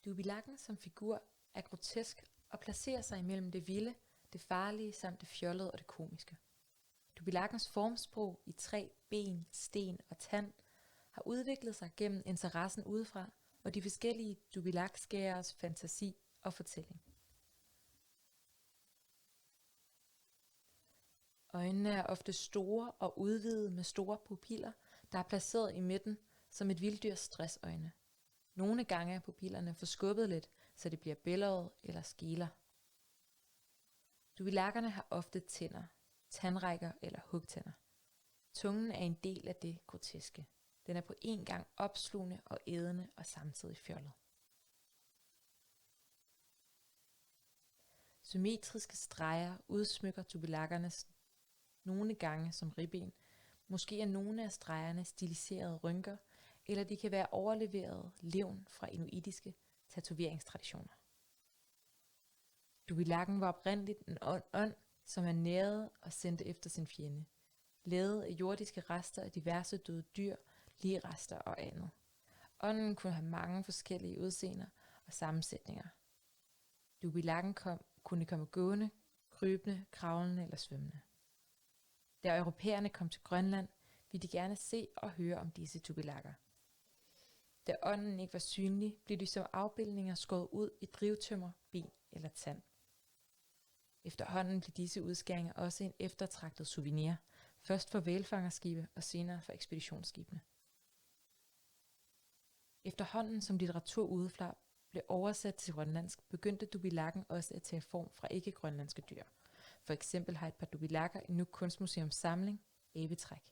Dubilakken som figur er grotesk og placerer sig imellem det vilde, det farlige samt det fjollede og det komiske. Dubilakkens formsprog i træ, ben, sten og tand har udviklet sig gennem interessen udefra og de forskellige dubilakskæreres fantasi og fortælling. Øjnene er ofte store og udvidede med store pupiller, der er placeret i midten som et vilddyrs stressøjne. Nogle gange er pupillerne forskubbet lidt, så det bliver bælget eller skeler. Dubilakkerne har ofte tænder, tandrækker eller hugtænder. Tungen er en del af det groteske. Den er på en gang opslugende og ædende og samtidig fjollet. Symmetriske streger udsmykker dubilakkernes nogle gange som ribben. Måske er nogle af stregerne stiliserede rynker, eller de kan være overleveret levn fra inuitiske tatoveringstraditioner. Dubilakken var oprindeligt en ånd, som er næret og sendte efter sin fjende. Lavet af jordiske rester af diverse døde dyr, ligrester og andet. Ånden kunne have mange forskellige udseender og sammensætninger. Dubilakken kunne komme gående, krybende, kravlende eller svømmende. Da europæerne kom til Grønland, ville de gerne se og høre om disse dubilakker. Da ånden ikke var synlig, blev de som afbildninger skåret ud i drivtømmer, ben eller tand. Efterhånden blev disse udskæringer også en eftertragtet souvenir, først for hvalfangerskibe og senere for ekspeditionsskibene. Efterhånden som litteratur udefra blev oversat til grønlandsk, begyndte dubilakken også at tage form fra ikke-grønlandske dyr. For eksempel har et par dubilakker i Nuuk Kunstmuseums samling abetræk.